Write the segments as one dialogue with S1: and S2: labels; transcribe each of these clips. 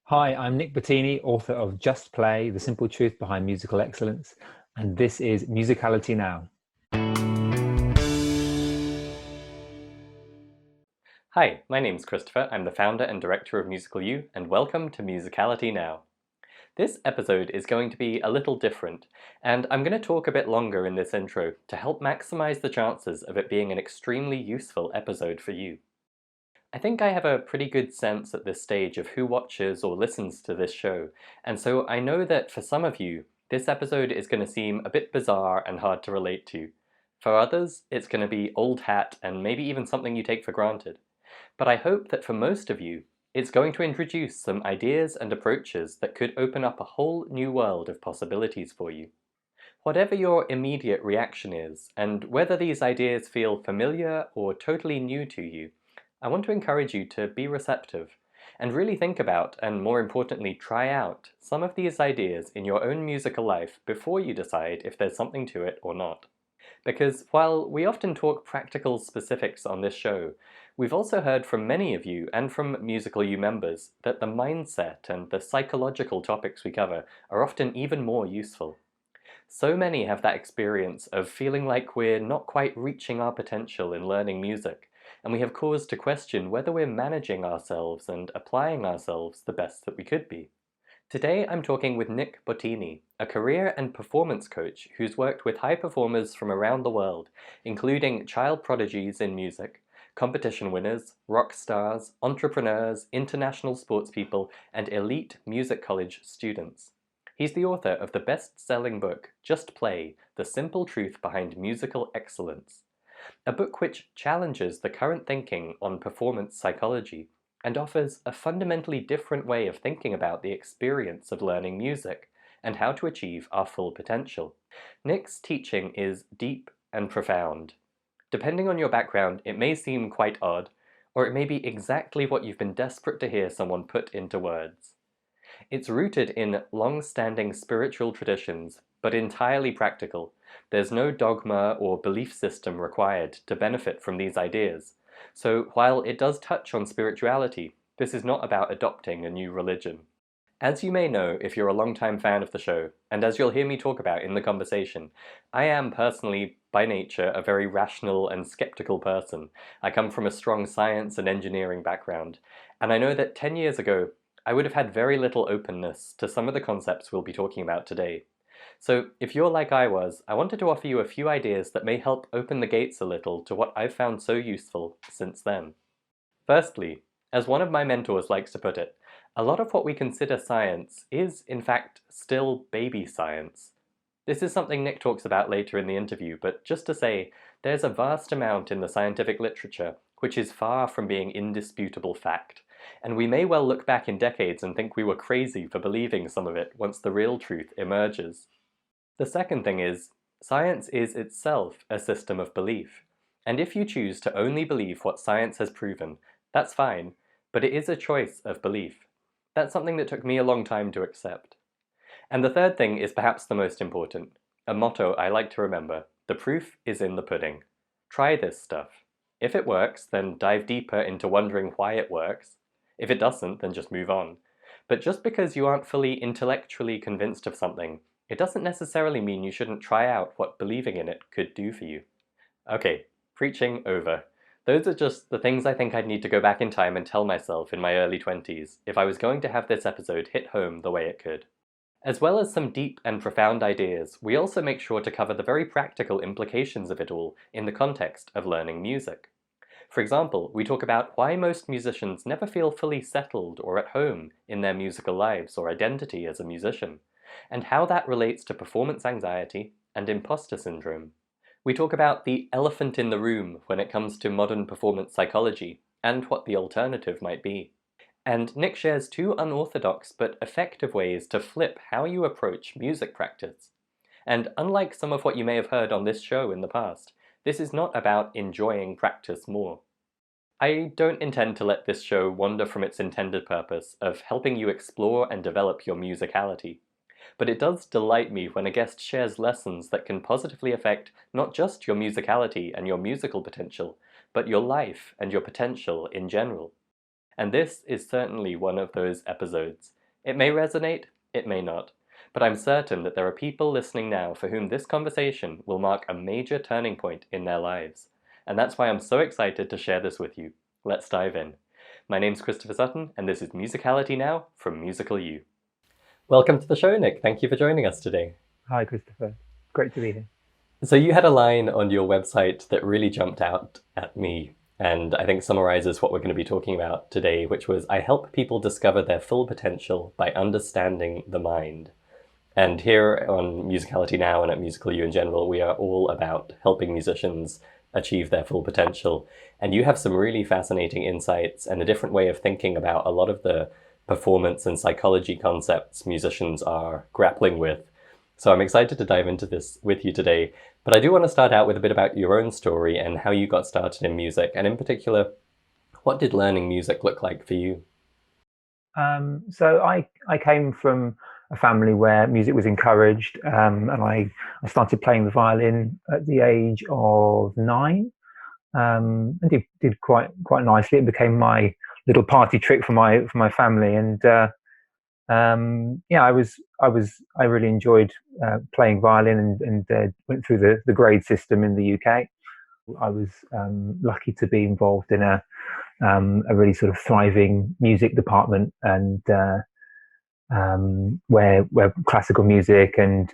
S1: Hi, I'm Nick Bottini, author of Just Play, The Simple Truth Behind Musical Excellence, and this is Musicality Now.
S2: Hi, my name's Christopher. I'm the founder and director of Musical U, and welcome to Musicality Now. This episode is going to be a little different, and I'm going to talk a bit longer in this intro to help maximize the chances of it being an extremely useful episode for you. I think I have a pretty good sense at this stage of who watches or listens to this show, and so I know that for some of you, this episode is going to seem a bit bizarre and hard to relate to. For others, it's going to be old hat and maybe even something you take for granted. But I hope that for most of you, it's going to introduce some ideas and approaches that could open up a whole new world of possibilities for you. Whatever your immediate reaction is, and whether these ideas feel familiar or totally new to you, I want to encourage you to be receptive and really think about, and more importantly, try out some of these ideas in your own musical life before you decide if there's something to it or not. Because while we often talk practical specifics on this show, we've also heard from many of you and from Musical U members that the mindset and the psychological topics we cover are often even more useful. So many have that experience of feeling like we're not quite reaching our potential in learning music, and we have cause to question whether we're managing ourselves and applying ourselves the best that we could be. Today I'm talking with Nick Bottini, a career and performance coach who's worked with high performers from around the world, including child prodigies in music, competition winners, rock stars, entrepreneurs, international sportspeople, and elite music college students. He's the author of the best-selling book, Just Play, The Simple Truth Behind Musical Excellence, a book which challenges the current thinking on performance psychology and offers a fundamentally different way of thinking about the experience of learning music and how to achieve our full potential. Nick's teaching is deep and profound. Depending on your background, it may seem quite odd, or it may be exactly what you've been desperate to hear someone put into words. It's rooted in long-standing spiritual traditions, but entirely practical. There's no dogma or belief system required to benefit from these ideas. So while it does touch on spirituality, this is not about adopting a new religion. As you may know if you're a long-time fan of the show, and as you'll hear me talk about in the conversation, I am personally, by nature, a very rational and skeptical person. I come from a strong science and engineering background, and I know that 10 years ago, I would have had very little openness to some of the concepts we'll be talking about today. So if you're like I was, I wanted to offer you a few ideas that may help open the gates a little to what I've found so useful since then. Firstly, as one of my mentors likes to put it, a lot of what we consider science is, in fact, still baby science. This is something Nick talks about later in the interview, but just to say, there's a vast amount in the scientific literature which is far from being indisputable fact, and we may well look back in decades and think we were crazy for believing some of it once the real truth emerges. The second thing is, science is itself a system of belief, and if you choose to only believe what science has proven, that's fine, but it is a choice of belief. That's something that took me a long time to accept. And the third thing is perhaps the most important, a motto I like to remember: the proof is in the pudding. Try this stuff. If it works, then dive deeper into wondering why it works. If it doesn't, then just move on. But just because you aren't fully intellectually convinced of something, it doesn't necessarily mean you shouldn't try out what believing in it could do for you. Okay, preaching over. Those are just the things I think I'd need to go back in time and tell myself in my early 20s if I was going to have this episode hit home the way it could. As well as some deep and profound ideas, we also make sure to cover the very practical implications of it all in the context of learning music. For example, we talk about why most musicians never feel fully settled or at home in their musical lives or identity as a musician, and how that relates to performance anxiety and imposter syndrome. We talk about the elephant in the room when it comes to modern performance psychology and what the alternative might be. And Nick shares two unorthodox but effective ways to flip how you approach music practice. And unlike some of what you may have heard on this show in the past, this is not about enjoying practice more. I don't intend to let this show wander from its intended purpose of helping you explore and develop your musicality. But it does delight me when a guest shares lessons that can positively affect not just your musicality and your musical potential, but your life and your potential in general. And this is certainly one of those episodes. It may resonate, it may not, but I'm certain that there are people listening now for whom this conversation will mark a major turning point in their lives. And that's why I'm so excited to share this with you. Let's dive in. My name's Christopher Sutton, and this is Musicality Now from Musical U. Welcome to the show, Nick. Thank you for joining us today.
S1: Hi, Christopher. Great to be here.
S2: So you had a line on your website that really jumped out at me, and I think summarizes what we're going to be talking about today, which was, I help people discover their full potential by understanding the mind. And here on Musicality Now and at Musical U in general, we are all about helping musicians achieve their full potential. And you have some really fascinating insights and a different way of thinking about a lot of the performance and psychology concepts musicians are grappling with. So I'm excited to dive into this with you today. But I do want to start out with a bit about your own story and how you got started in music. And in particular, what did learning music look like for you?
S1: So I came from a family where music was encouraged, and I started playing the violin at the age of 9, and did quite nicely. It became my little party trick for my family, and yeah, I really enjoyed playing violin and went through the grade system in the UK. I was lucky to be involved in a really sort of thriving music department, and where classical music and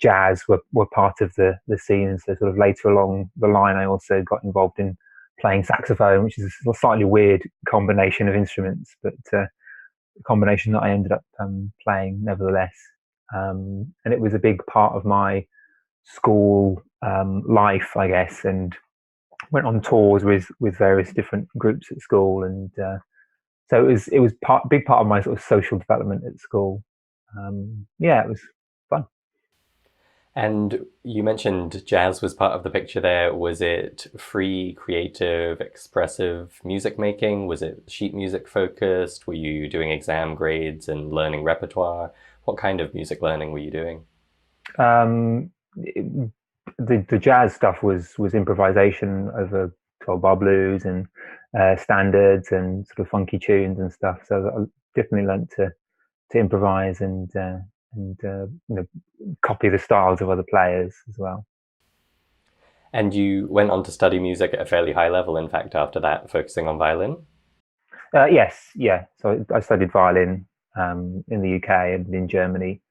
S1: jazz were part of the scene. And so sort of later along the line, I also got involved in playing saxophone, which is a slightly weird combination of instruments, but a combination that I ended up playing nevertheless. And it was a big part of my school life, I guess, and went on tours with various different groups at school, and so it was big part of my sort of social development at school. Yeah, it was fun.
S2: And you mentioned jazz was part of the picture there. Was it free, creative, expressive music making? Was it sheet music focused? Were you doing exam grades and learning repertoire? What kind of music learning were you doing?
S1: The jazz stuff was improvisation over 12-bar blues and standards and sort of funky tunes and stuff. So I definitely learnt to improvise and copy the styles of other players as well.
S2: And you went on to study music at a fairly high level, in fact, after that, focusing on violin?
S1: Yes, yeah. So I studied violin in the UK and in Germany,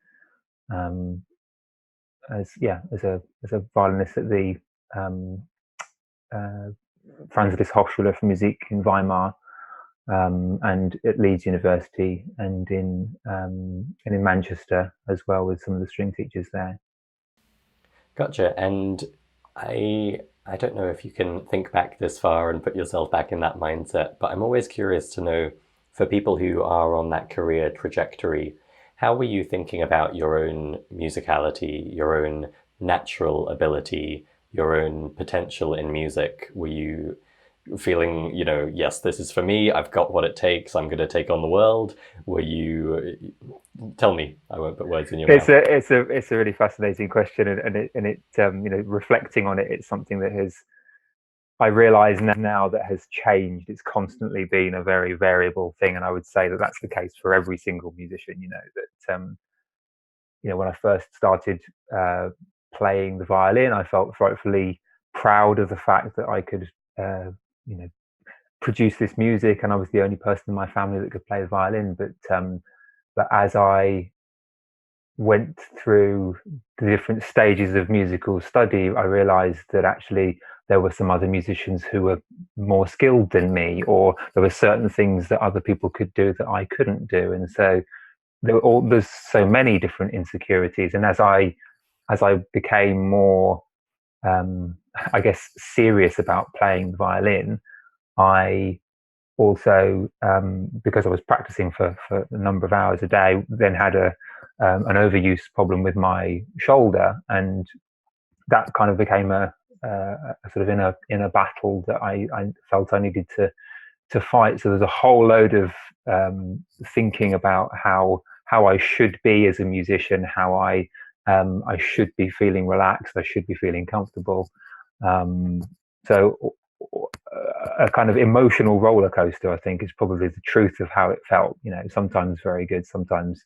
S1: as a violinist at the Franz Liszt Hochschule für Musik in Weimar, and at Leeds University, and in Manchester as well, with some of the string teachers there.
S2: Gotcha. And I don't know if you can think back this far and put yourself back in that mindset, but I'm always curious to know, for people who are on that career trajectory, how were you thinking about your own musicality, your own natural ability, your own potential in music? Were you feeling, yes, this is for me, I've got what it takes, I'm going to take on the world? Were you, tell me, I won't put words in your mouth.
S1: It's a really fascinating question, and it reflecting on it, it's something that I realise now that has changed. It's constantly been a very variable thing, and I would say that that's the case for every single musician. That when I first started playing the violin, I felt frightfully proud of the fact that I could produce this music, and I was the only person in my family that could play the violin. But as I went through the different stages of musical study, I realized that actually there were some other musicians who were more skilled than me, or there were certain things that other people could do that I couldn't do. And so there's so many different insecurities. And as I became more, I guess, serious about playing the violin, I also, because I was practicing for a number of hours a day, then had an overuse problem with my shoulder, and that kind of became a sort of inner battle that I felt I needed to fight. So there's a whole load of thinking about how I should be as a musician, how I should be feeling relaxed, I should be feeling comfortable. So a kind of emotional roller coaster, I think, is probably the truth of how it felt. Sometimes very good, sometimes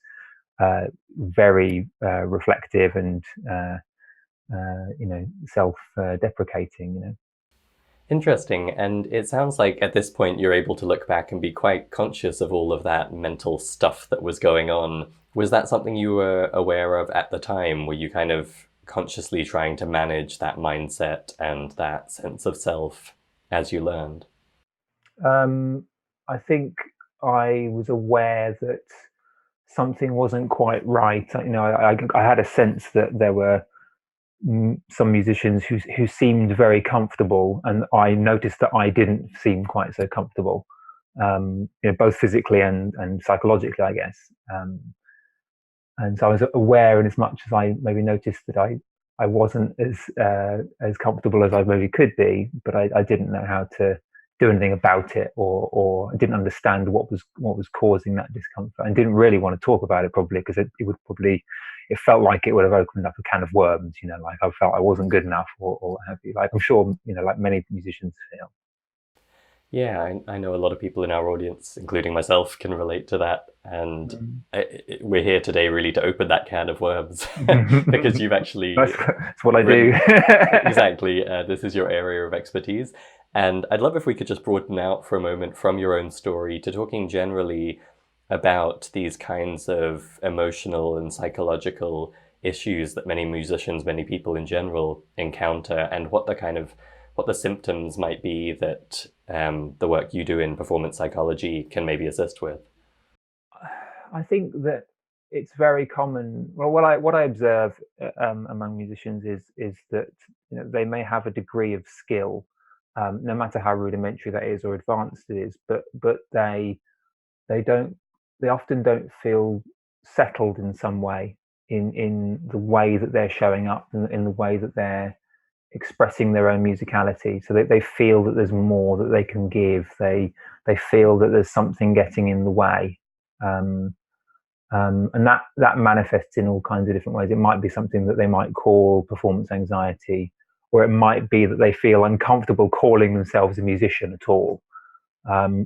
S1: very reflective and self-deprecating.
S2: Interesting. And it sounds like at this point you're able to look back and be quite conscious of all of that mental stuff that was going on. Was that something you were aware of at the time? Were you kind of consciously trying to manage that mindset and that sense of self as you learned?
S1: I think I was aware that something wasn't quite right. I had a sense that there were some musicians who seemed very comfortable, and I noticed that I didn't seem quite so comfortable, both physically and psychologically, I guess. And so I was aware, in as much as I maybe noticed that I wasn't as comfortable as I maybe could be, but I didn't know how to do anything about it, or I didn't understand what was causing that discomfort, and didn't really want to talk about it, probably because it felt like it would have opened up a can of worms. Like I felt I wasn't good enough, or what have you. Like I'm sure, like many musicians feel.
S2: Yeah, I know a lot of people in our audience, including myself, can relate to that. And we're here today really to open that can of worms because you've actually...
S1: That's what I do.
S2: Exactly. This is your area of expertise. And I'd love if we could just broaden out for a moment from your own story to talking generally about these kinds of emotional and psychological issues that many musicians, many people in general encounter, and what the symptoms might be that the work you do in performance psychology can maybe assist with.
S1: I think that it's very common. Well, what I observe among musicians is that they may have a degree of skill, no matter how rudimentary that is or advanced it is, but they often don't feel settled in some way in the way that they're showing up, in the way that they're expressing their own musicality, so that they feel that there's more that they can give. They feel that there's something getting in the way, and that manifests in all kinds of different ways. It might be something that they might call performance anxiety, or it might be that they feel uncomfortable calling themselves a musician at all,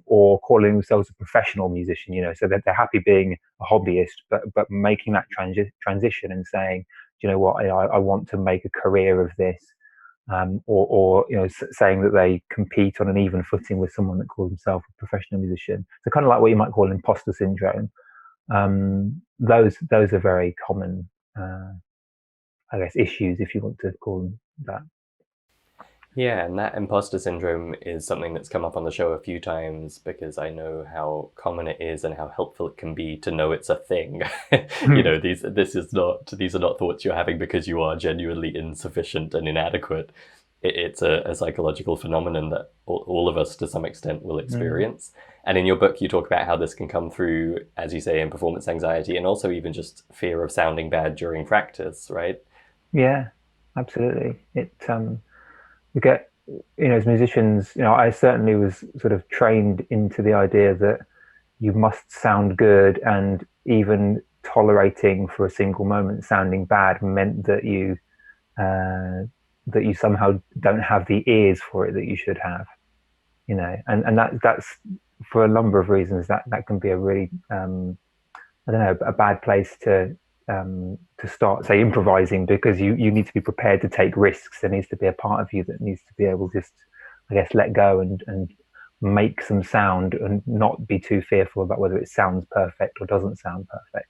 S1: or calling themselves a professional musician. So that they're happy being a hobbyist, but making that transition and saying, do you know what, I want to make a career of this. Or saying that they compete on an even footing with someone that calls himself a professional musician. So kind of like what you might call imposter syndrome. Those are very common, I guess, issues, if you want to call them that.
S2: Yeah, and that imposter syndrome is something that's come up on the show a few times because I know how common it is and how helpful it can be to know it's a thing. These are not thoughts you're having because you are genuinely insufficient and inadequate. It's a psychological phenomenon that all of us to some extent will experience. And in your book, you talk about how this can come through, as you say, in performance anxiety, and also even just fear of sounding bad during practice, right?
S1: Yeah, absolutely. We get, as musicians, I certainly was sort of trained into the idea that you must sound good, and even tolerating for a single moment sounding bad meant that you somehow don't have the ears for it that you should have, and that's for a number of reasons that can be a really I don't know, a bad place to start, say, improvising, because you need to be prepared to take risks. There needs to be a part of you that needs to be able to just, I guess, let go and make some sound and not be too fearful about whether it sounds perfect or doesn't sound perfect.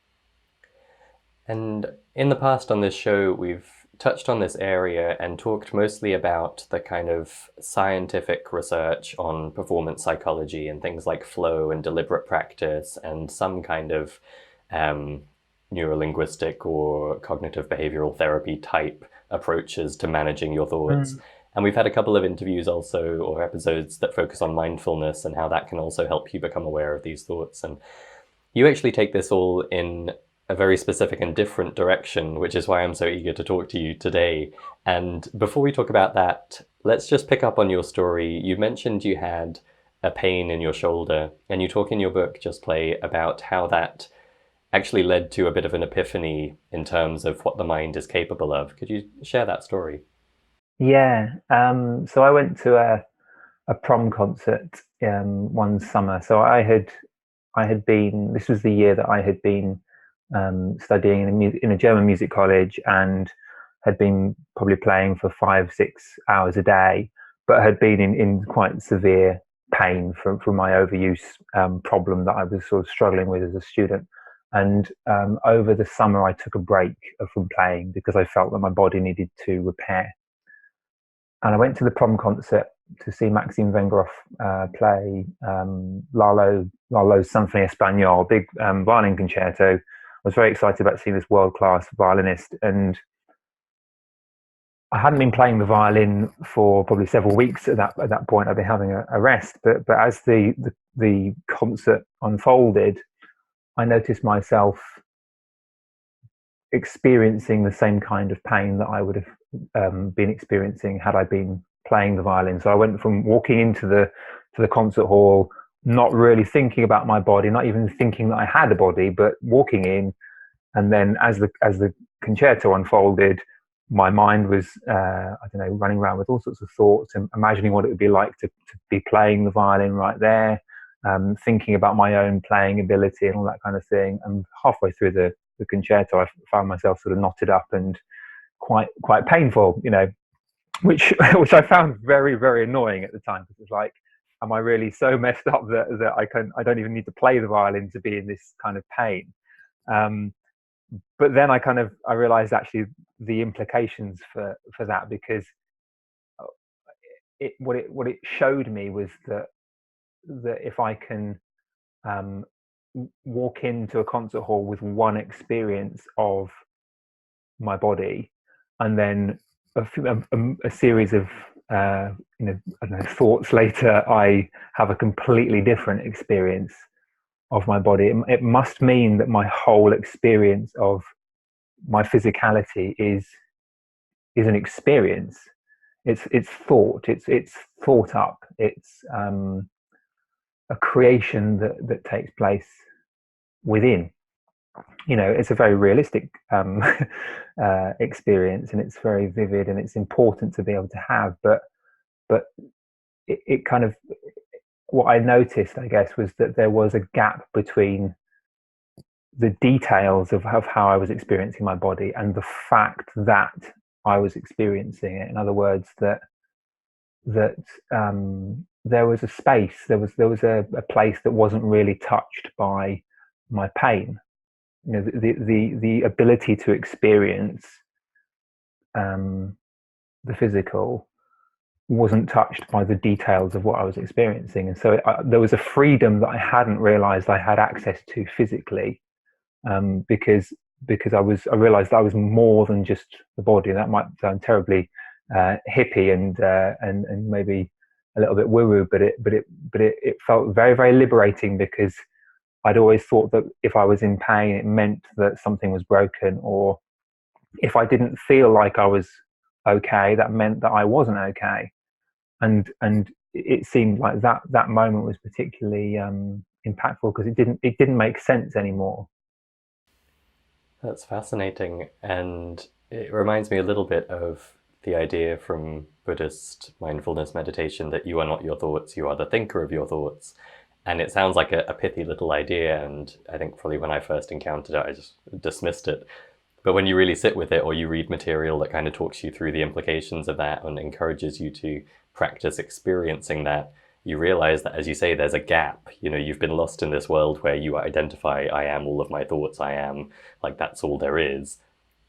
S2: And in the past on this show, we've touched on this area and talked mostly about the kind of scientific research on performance psychology and things like flow and deliberate practice and some kind of neurolinguistic or cognitive behavioral therapy type approaches to managing your thoughts. And we've had a couple of interviews also, or episodes, that focus on mindfulness and how that can also help you become aware of these thoughts. And you actually take this all in a very specific and different direction, which is why I'm so eager to talk to you today. And before we talk about that, let's just pick up on your story. You mentioned you had a pain in your shoulder, and you talk in your book, Just Play, about how that actually led to a bit of an epiphany in terms of what the mind is capable of. Could you share that story?
S1: Yeah. So I went to a prom concert one summer. So I had been. This was the year that I had been studying in a German music college, and had been probably playing for 5-6 hours a day, but had been in quite severe pain from my overuse problem that I was sort of struggling with as a student. And over the summer, I took a break from playing because I felt that my body needed to repair. And I went to the prom concert to see Maxime Vengroff play Lalo's Symphony Espagnole, big violin concerto. I was very excited about seeing this world-class violinist, and I hadn't been playing the violin for probably several weeks at that point. I'd been having a rest, but as the concert unfolded, I noticed myself experiencing the same kind of pain that I would have been experiencing had I been playing the violin. So I went from walking into the concert hall, not really thinking about my body, not even thinking that I had a body, but walking in, and then as the concerto unfolded, my mind was I don't know, running around with all sorts of thoughts and imagining what it would be like to be playing the violin right there, thinking about my own playing ability and all that kind of thing. And halfway through the concerto, I found myself sort of knotted up and quite painful, which I found very, very annoying at the time, because it's like, am I really so messed up that I don't even need to play the violin to be in this kind of pain? But then I realized actually the implications for that, because what it showed me was that if I can walk into a concert hall with one experience of my body, and then a series of I don't know, thoughts later, I have a completely different experience of my body. It must mean that my whole experience of my physicality is an experience. It's thought. It's thought up. It's a creation that takes place within. It's a very realistic experience, and it's very vivid, and it's important to be able to have. But it kind of, what I noticed, I guess, was that there was a gap between the details of how I was experiencing my body and the fact that I was experiencing it. In other words, that there was a space, there was a place that wasn't really touched by my pain. The ability to experience the physical wasn't touched by the details of what I was experiencing, and so there was a freedom that I hadn't realized I had access to physically, because I realized I was more than just the body. That might sound terribly hippie and maybe a little bit woo-woo, but it felt very, very liberating, because I'd always thought that if I was in pain, it meant that something was broken, or if I didn't feel like I was okay, that meant that I wasn't okay. And it seemed like that moment was particularly impactful, because it didn't make sense anymore.
S2: That's fascinating, and it reminds me a little bit of the idea from Buddhist mindfulness meditation that you are not your thoughts, you are the thinker of your thoughts. And it sounds like a pithy little idea, and I think probably when I first encountered it, I just dismissed it. But when you really sit with it, or you read material that kind of talks you through the implications of that and encourages you to practice experiencing that, you realize that, as you say, there's a gap. You've been lost in this world where you identify, I am all of my thoughts, I am, like, that's all there is,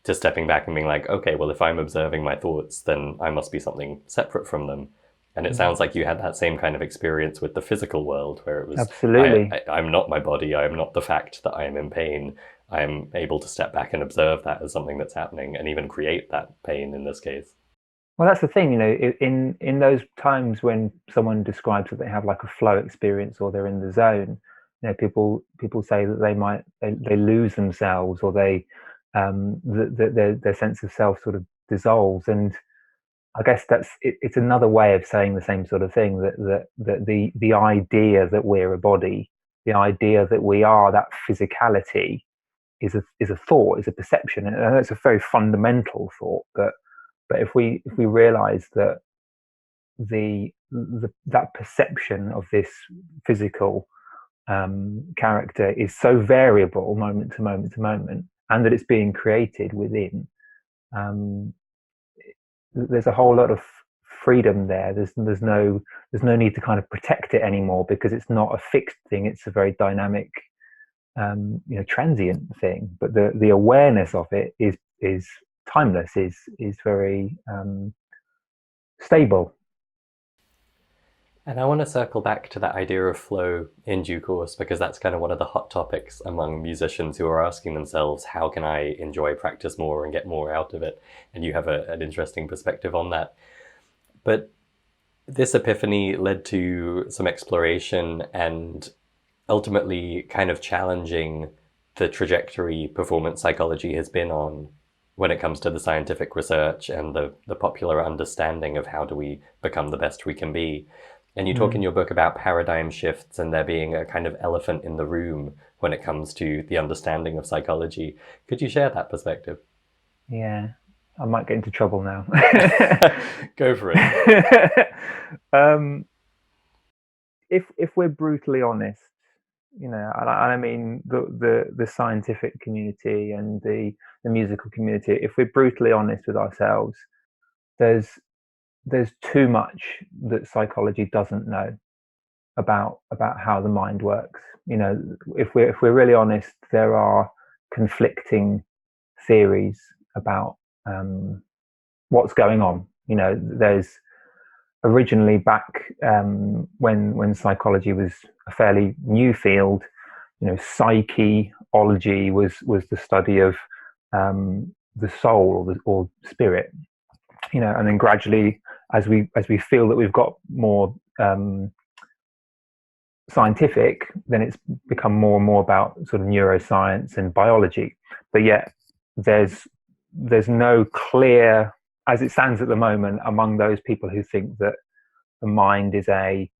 S2: to stepping back and being like, okay, well, if I'm observing my thoughts, then I must be something separate from them. And it sounds like you had that same kind of experience with the physical world, where it was,
S1: Absolutely.
S2: I'm not my body, I am not the fact that I am in pain. I am able to step back and observe that as something that's happening, and even create that pain in this case.
S1: Well, that's the thing, in those times when someone describes that they have like a flow experience, or they're in the zone, people say that they lose themselves, or their sense of self sort of dissolves. And I guess it's another way of saying the same sort of thing, that the idea that we're a body, the idea that we are that physicality, is a thought, is a perception, and it's a very fundamental thought. But if we realize that that perception of this physical character is so variable moment to moment to moment, and that it's being created within. There's a whole lot of freedom there. There's no need to kind of protect it anymore, because it's not a fixed thing. It's a very dynamic, transient thing. But the awareness of it is timeless. Is very stable.
S2: And I want to circle back to that idea of flow in due course, because that's kind of one of the hot topics among musicians who are asking themselves, how can I enjoy practice more and get more out of it? And you have an interesting perspective on that. But this epiphany led to some exploration and ultimately kind of challenging the trajectory performance psychology has been on when it comes to the scientific research and the popular understanding of how do we become the best we can be. And you talk in your book about paradigm shifts and there being a kind of elephant in the room when it comes to the understanding of psychology. Could you share that perspective?
S1: Yeah, I might get into trouble now.
S2: Go for it.
S1: If we're brutally honest, and I mean the scientific community and the musical community, if we're brutally honest with ourselves, there's too much that psychology doesn't know about how the mind works. If we're really honest, there are conflicting theories about what's going on. There's originally back when psychology was a fairly new field. Psychology was the study of the soul or spirit. And then gradually, as we feel that we've got more scientific, then it's become more and more about sort of neuroscience and biology. But yet, there's no clear, as it stands at the moment, among those people who think that the mind is a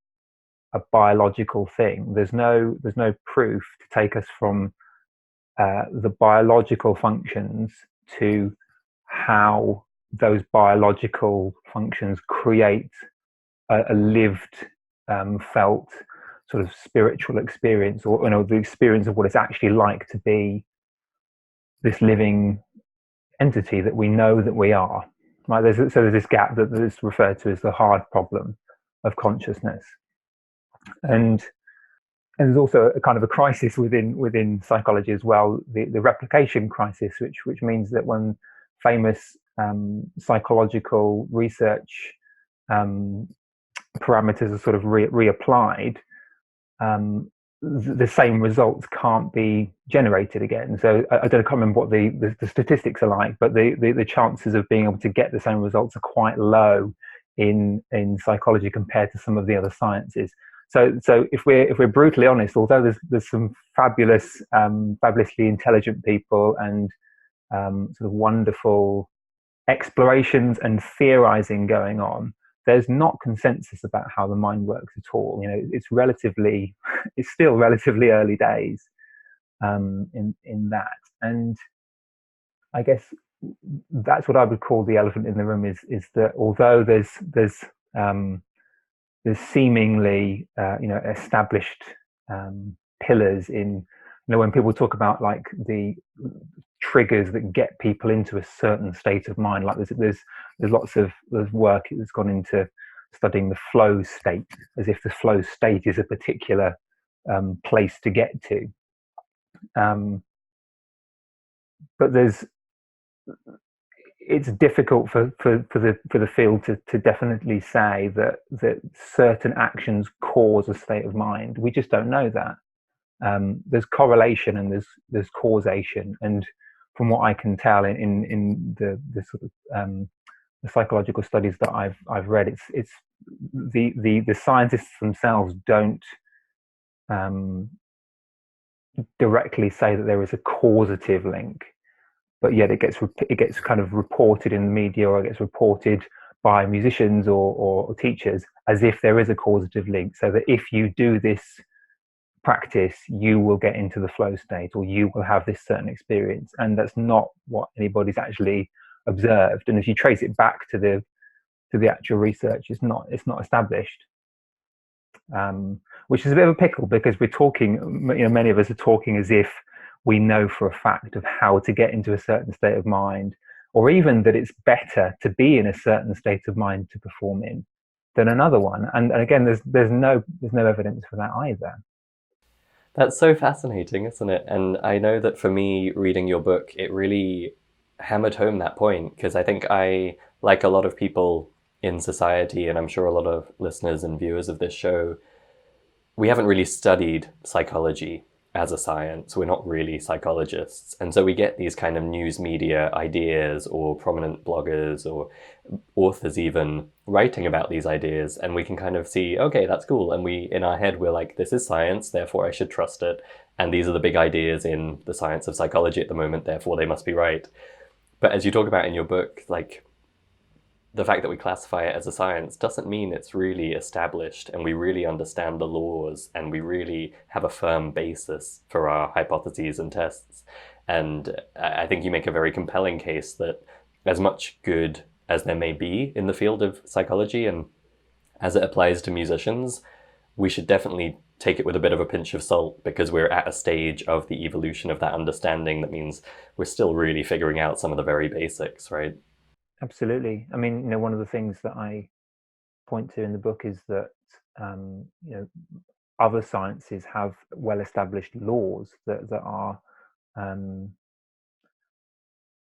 S1: biological thing. There's no proof to take us from the biological functions to how those biological functions create a lived, felt sort of spiritual experience, or the experience of what it's actually like to be this living entity that we know that we are. Right? There's this gap that is referred to as the hard problem of consciousness, and there's also a kind of a crisis within psychology as well, the replication crisis, which means that when famous psychological research parameters are sort of reapplied, the same results can't be generated again. So I can't remember what the statistics are like, but the chances of being able to get the same results are quite low in psychology compared to some of the other sciences. So if we're brutally honest, although there's some fabulously intelligent people and sort of wonderful explorations and theorizing going on, there's not consensus about how the mind works at all. It's still relatively early days in that, and I guess that's what I would call the elephant in the room. Is that although there's seemingly established pillars in, when people talk about like the triggers that get people into a certain state of mind, like there's lots of work that's gone into studying the flow state, as if the flow state is a particular place to get to, but it's difficult for the field to definitely say that certain actions cause a state of mind. We just don't know that. There's correlation and there's causation, and from what I can tell in the sort of the psychological studies that I've read, it's the scientists themselves don't directly say that there is a causative link, but yet it gets kind of reported in the media, or it gets reported by musicians or teachers as if there is a causative link, so that if you do this practice, you will get into the flow state, or you will have this certain experience. And that's not what anybody's actually observed. And if you trace it back to the to the actual research. It's not established, which is a bit of a pickle because we're talking. Many of us are talking as if we know for a fact of how to get into a certain state of mind, or even that it's better to be in a certain state of mind to perform in than another one. And again, there's no evidence for that either.
S2: That's so fascinating, isn't it? And I know that for me, reading your book, it really hammered home that point, because I think I, like a lot of people in society, and I'm sure a lot of listeners and viewers of this show, we haven't really studied psychology as a science. We're not really psychologists. And so we get these kind of news media ideas, or prominent bloggers or authors even writing about these ideas, and we can kind of see, okay, that's cool. And we, in our head, we're like, this is science, therefore I should trust it. And these are the big ideas in the science of psychology at the moment, therefore they must be right. But as you talk about in your book, like, the fact that we classify it as a science doesn't mean it's really established and we really understand the laws and we really have a firm basis for our hypotheses and tests. And I think you make a very compelling case that as much good as there may be in the field of psychology, and as it applies to musicians, we should definitely take it with a bit of a pinch of salt, because we're at a stage of the evolution of that understanding that means we're still really figuring out some of the very basics, right?
S1: Absolutely. I mean, one of the things that I point to in the book is that other sciences have well-established laws that are kind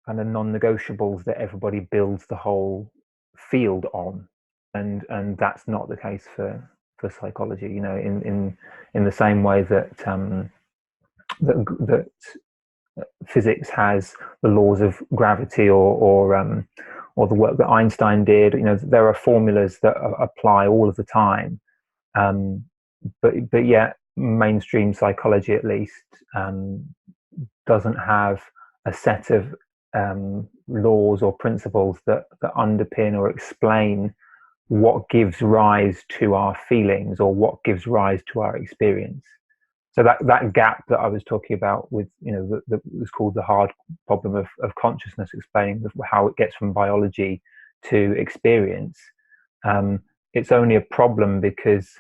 S1: of non-negotiables that everybody builds the whole field on, and that's not the case for psychology. In the same way that that physics has the laws of gravity, or the work that Einstein did. There are formulas that apply all of the time, but yet mainstream psychology, at least, doesn't have a set of laws or principles that underpin or explain what gives rise to our feelings or what gives rise to our experience. So that gap that I was talking about with, that was called the hard problem of consciousness, explaining how it gets from biology to experience. It's only a problem because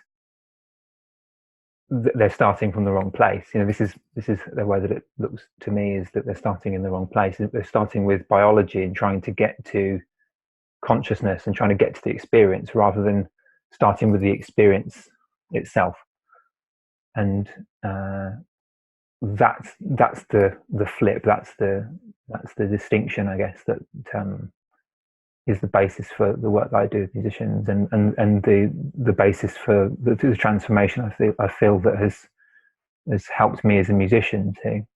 S1: they're starting from the wrong place. This is the way that it looks to me, is that they're starting in the wrong place. They're starting with biology and trying to get to consciousness and trying to get to the experience, rather than starting with the experience itself. And that's the flip. That's the distinction, I guess, that is the basis for the work that I do with musicians, and the basis for the transformation I feel that has helped me as a musician too.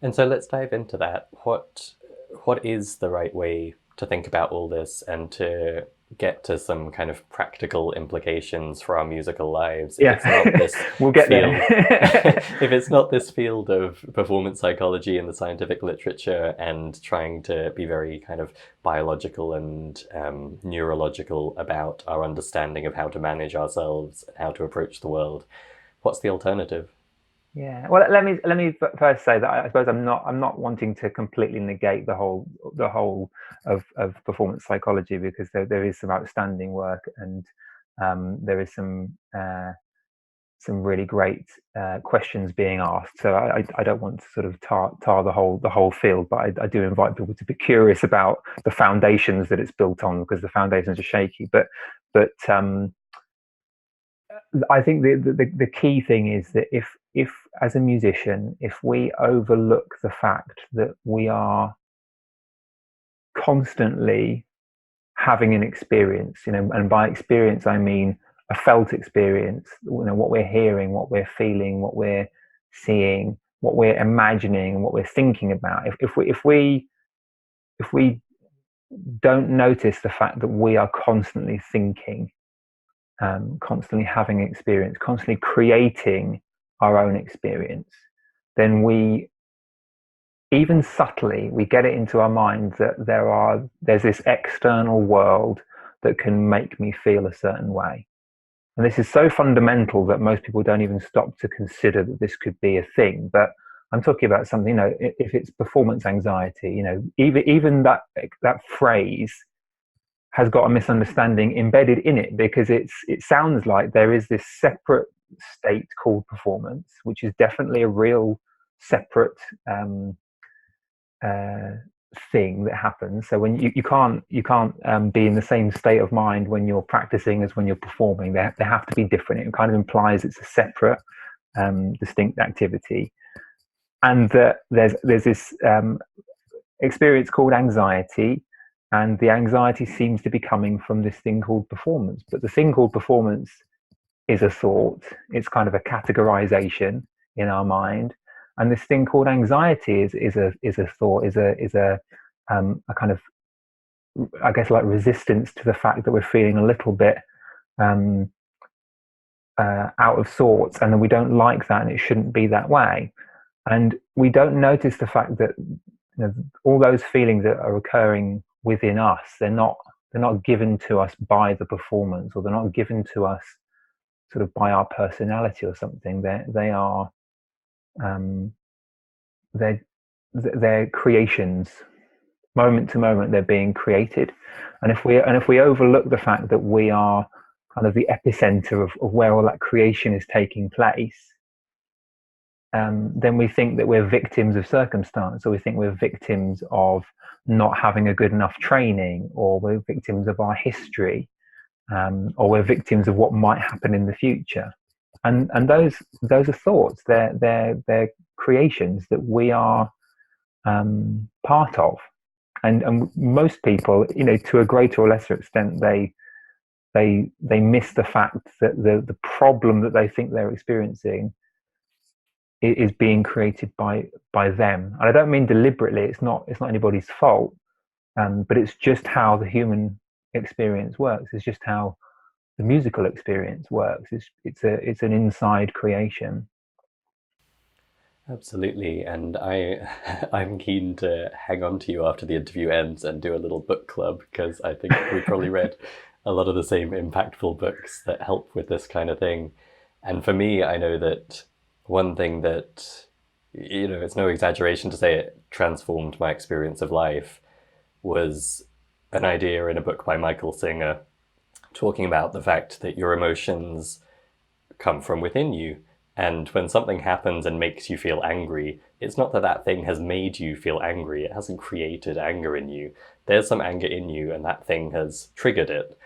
S2: And so let's dive into that. What is the right way to think about all this and to get to some kind of practical implications for our musical lives?
S1: Yeah,
S2: it's not this
S1: we'll get
S2: field,
S1: there.
S2: if it's not this field of performance psychology in the scientific literature and trying to be very kind of biological and neurological about our understanding of how to manage ourselves and how to approach the world, what's the alternative?
S1: Yeah. Well, let me first say that I suppose I'm not wanting to completely negate the whole of performance psychology, because there is some outstanding work, and there is some really great questions being asked. So I don't want to sort of tar the whole field, but I do invite people to be curious about the foundations that it's built on, because the foundations are shaky. But I think the key thing is that if as a musician, if we overlook the fact that we are constantly having an experience, and by experience I mean a felt experience, what we're hearing, what we're feeling, what we're seeing, what we're imagining, what we're thinking about. If we don't notice the fact that we are constantly thinking, constantly having experience, constantly creating our own experience, then we, even subtly, we get it into our mind that there's this external world that can make me feel a certain way. And this is so fundamental that most people don't even stop to consider that this could be a thing. But I'm talking about something, if it's performance anxiety, even that phrase has got a misunderstanding embedded in it, because it sounds like there is this separate state called performance, which is definitely a real separate thing that happens. So when you can't be in the same state of mind when you're practicing as when you're performing. They have to be different. It kind of implies it's a separate, distinct activity, and that there's this experience called anxiety, and the anxiety seems to be coming from this thing called performance. But the thing called performance is a thought. It's kind of a categorization in our mind, and this thing called anxiety is a thought, is a kind of, I guess, like resistance to the fact that we're feeling a little bit out of sorts, and then we don't like that, and it shouldn't be that way. And we don't notice the fact that, you know, all those feelings that are occurring within us, they're not given to us by the performance, or they're not given to us sort of by our personality or something. They are they're creations. Moment to moment, they're being created, and if we overlook the fact that we are kind of the epicenter of where all that creation is taking place, then we think that we're victims of circumstance, or we think we're victims of not having a good enough training, or we're victims of our history, or we're victims of what might happen in the future. And those are thoughts. They're creations that we are part of. And most people, you know, to a greater or lesser extent, they miss the fact that the problem that they think they're experiencing is being created by them. And I don't mean deliberately. It's not anybody's fault, but it's just how the human experience works. It's just how the musical experience works. It's an inside creation.
S2: Absolutely, and I'm keen to hang on to you after the interview ends and do a little book club, because I think we probably read a lot of the same impactful books that help with this kind of thing. And for me, I know that one thing that, you know, it's no exaggeration to say it transformed my experience of life was an idea in a book by Michael Singer talking about the fact that your emotions come from within you. And when something happens and makes you feel angry, it's not that that thing has made you feel angry. It hasn't created anger in you. There's some anger in you, and that thing has triggered it.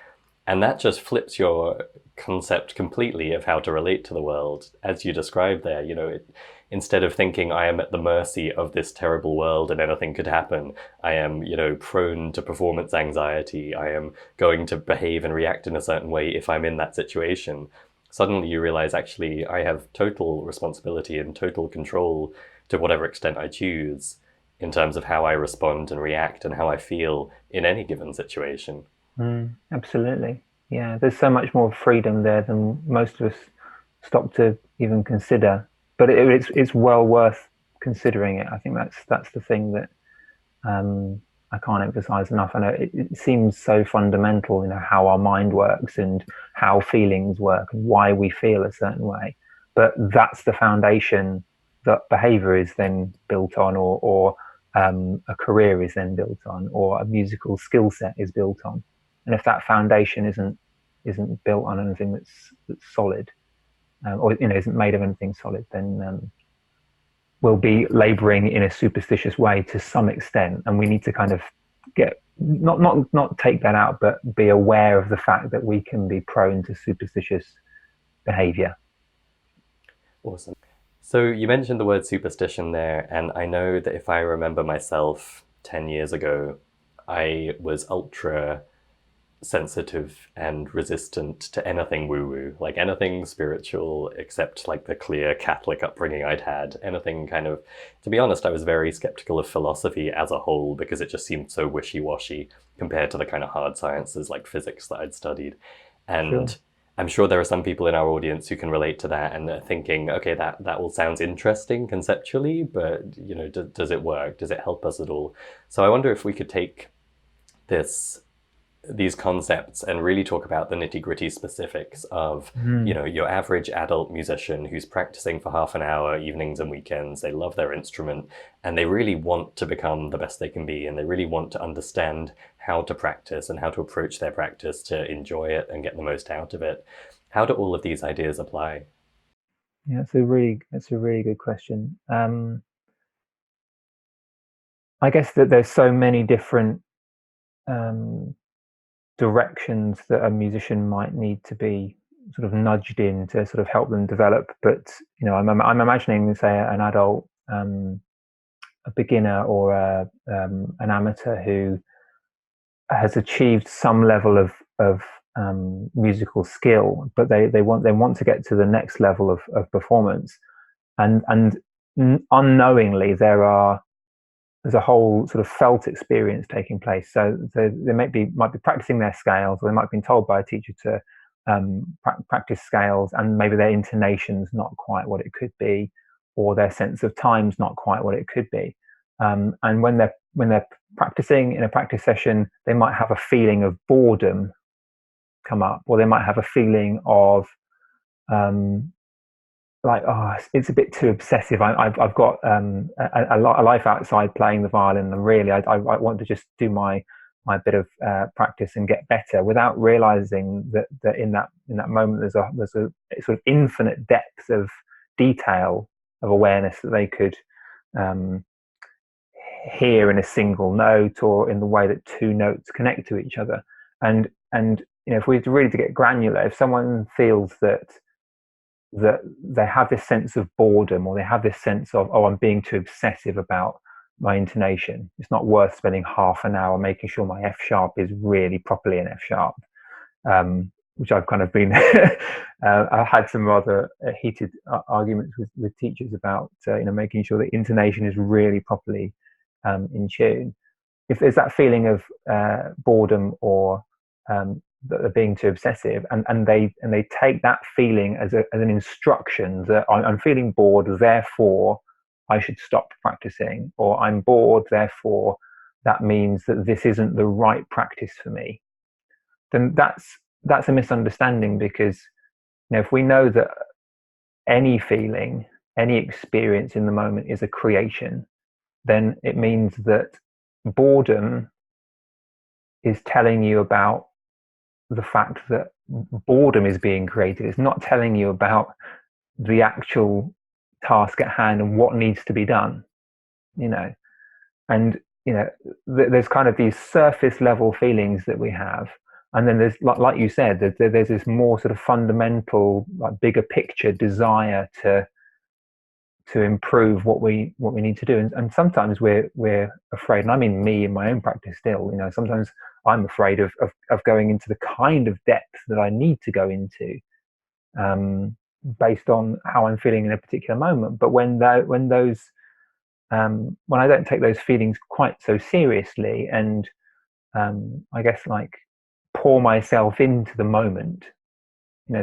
S2: And that just flips your concept completely of how to relate to the world. As you described there, you know, instead of thinking I am at the mercy of this terrible world and anything could happen, I am, you know, prone to performance anxiety. I am going to behave and react in a certain way if I'm in that situation. Suddenly you realize, actually, I have total responsibility and total control, to whatever extent I choose, in terms of how I respond and react and how I feel in any given situation.
S1: Absolutely. Yeah, there's so much more freedom there than most of us stop to even consider. But it's well worth considering it. I think that's the thing that I can't emphasize enough. I know it seems so fundamental, you know, how our mind works and how feelings work and why we feel a certain way. But that's the foundation that behavior is then built on, or a career is then built on, or a musical skill set is built on. And if that foundation isn't built on anything that's solid, or, you know, isn't made of anything solid, then we'll be laboring in a superstitious way to some extent, and we need to kind of get not take that out, but be aware of the fact that we can be prone to superstitious behavior.
S2: Awesome. So you mentioned the word superstition there, and I know that if I remember myself 10 years ago, I was ultra sensitive and resistant to anything woo-woo, like anything spiritual, except like the clear Catholic upbringing I'd had. Anything kind of, to be honest, I was very skeptical of philosophy as a whole, because it just seemed so wishy-washy compared to the kind of hard sciences like physics that I'd studied. And
S1: Sure.
S2: I'm sure there are some people in our audience who can relate to that, and they're thinking, okay, that all sounds interesting conceptually, but, you know, does it work? Does it help us at all? So I wonder if we could take this these concepts and really talk about the nitty-gritty specifics of,
S1: Mm.
S2: your average adult musician who's practicing for half an hour evenings and weekends. They love their instrument and they really want to become the best they can be, and they really want to understand how to practice and how to approach their practice to enjoy it and get the most out of it. How do all of these ideas apply?
S1: Yeah, that's a really good question. I guess that there's so many different um, directions that a musician might need to be sort of nudged in to sort of help them develop. But I'm imagining, say, an adult, a beginner, or an amateur who has achieved some level of musical skill, but they want to get to the next level of performance, and unknowingly there's a whole sort of felt experience taking place. So they might be practicing their scales, or they might have been told by a teacher to practice scales, and maybe their intonation's not quite what it could be, or their sense of time's not quite what it could be. And when they're practicing in a practice session, they might have a feeling of boredom come up, or they might have a feeling of um, like, oh, it's a bit too obsessive. I've got a life outside playing the violin, and really I want to just do my bit of practice and get better, without realizing that in that moment there's a sort of infinite depth of detail, of awareness, that they could um, hear in a single note, or in the way that two notes connect to each other. And if we really to get granular, if someone feels that they have this sense of boredom, or they have this sense of, oh, I'm being too obsessive about my intonation, it's not worth spending half an hour making sure my F sharp is really properly in F sharp, which I've kind of been I've had some rather heated arguments with teachers about making sure that intonation is really properly in tune. If there's that feeling of boredom, or that they're being too obsessive, and they take that feeling as an instruction that I'm feeling bored, therefore I should stop practicing, or I'm bored, therefore that means that this isn't the right practice for me, then that's a misunderstanding. Because if we know that any feeling, any experience in the moment is a creation, then it means that boredom is telling you about the fact that boredom is being created. It's not telling you about the actual task at hand and what needs to be done. And there's kind of these surface level feelings that we have, and then there's, like you said, there's this more sort of fundamental, like, bigger picture desire to improve what we need to do. And sometimes we're afraid, and I mean me in my own practice still, sometimes I'm afraid of going into the kind of depth that I need to go into, based on how I'm feeling in a particular moment. But when I don't take those feelings quite so seriously, and I guess, like, pour myself into the moment,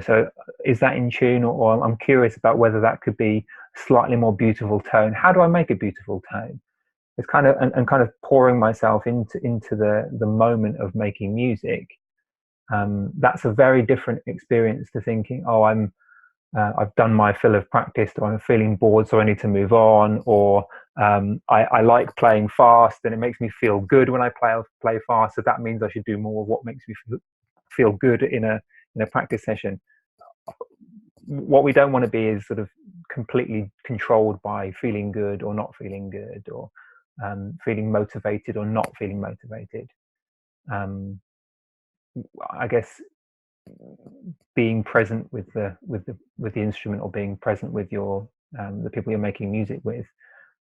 S1: so is that in tune, or I'm curious about whether that could be slightly more beautiful tone. How do I make a beautiful tone? It's kind of, and kind of pouring myself into the moment of making music. That's a very different experience to thinking, oh, I've done my fill of practice, or I'm feeling bored, so I need to move on, or I like playing fast, and it makes me feel good when I play fast, so that means I should do more of what makes me feel good in a practice session. What we don't want to be is sort of completely controlled by feeling good or not feeling good, or feeling motivated or not feeling motivated. I guess being present with the instrument, or being present with the people you're making music with,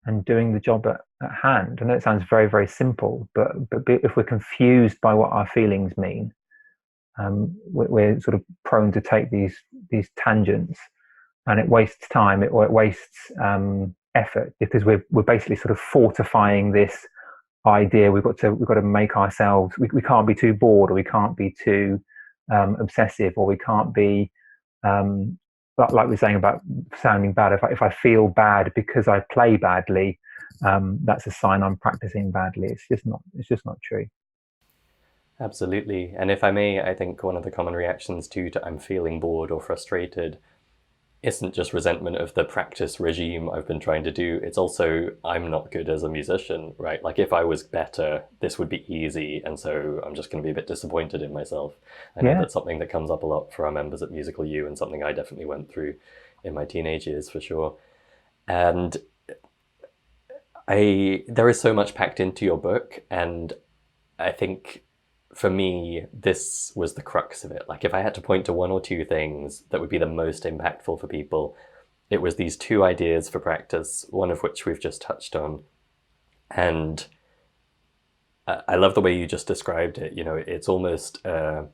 S1: and doing the job at hand. I know it sounds very, very simple, but if we're confused by what our feelings mean, we're sort of prone to take these tangents, and it wastes time, or it wastes effort, because we're basically sort of fortifying this idea. We've got to make ourselves, we can't be too bored, or we can't be too obsessive, or we can't be like we're saying about sounding bad. If I feel bad because I play badly, that's a sign I'm practicing badly. It's just not true.
S2: Absolutely. And if I may, I think one of the common reactions to I'm feeling bored or frustrated isn't just resentment of the practice regime I've been trying to do. It's also I'm not good as a musician, right? Like if I was better, this would be easy. And so I'm just going to be a bit disappointed in myself. I know
S1: Yeah,
S2: that's something that comes up a lot for our members at Musical U and something I definitely went through in my teenage years for sure. And there is so much packed into your book, and I think for me, this was the crux of it. Like, if I had to point to one or two things that would be the most impactful for people, it was these two ideas for practice, one of which we've just touched on. And I love the way you just described it. You know, it's almost a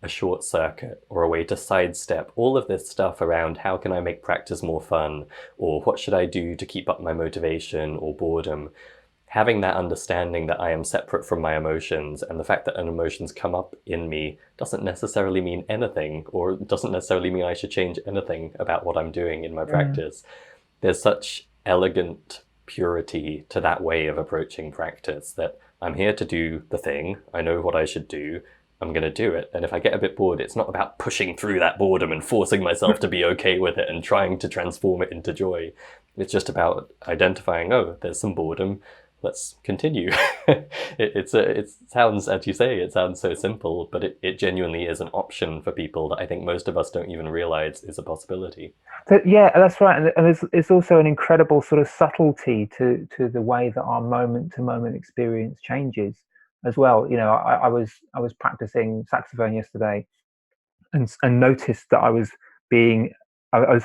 S2: short circuit or a way to sidestep all of this stuff around how can I make practice more fun, or what should I do to keep up my motivation or boredom. Having that understanding that I am separate from my emotions, and the fact that an emotions come up in me doesn't necessarily mean anything, or doesn't necessarily mean I should change anything about what I'm doing in my
S1: yeah,
S2: practice. There's such elegant purity to that way of approaching practice, that I'm here to do the thing, I know what I should do, I'm going to do it. And if I get a bit bored, it's not about pushing through that boredom and forcing myself to be okay with it and trying to transform it into joy. It's just about identifying, oh, there's some boredom, let's continue. It sounds, as you say, it sounds so simple, but it genuinely is an option for people that I think most of us don't even realize is a possibility.
S1: yeah, that's right. And it's also an incredible sort of subtlety to the way that our moment to moment experience changes as well. You know, I was practicing saxophone yesterday, and noticed that I was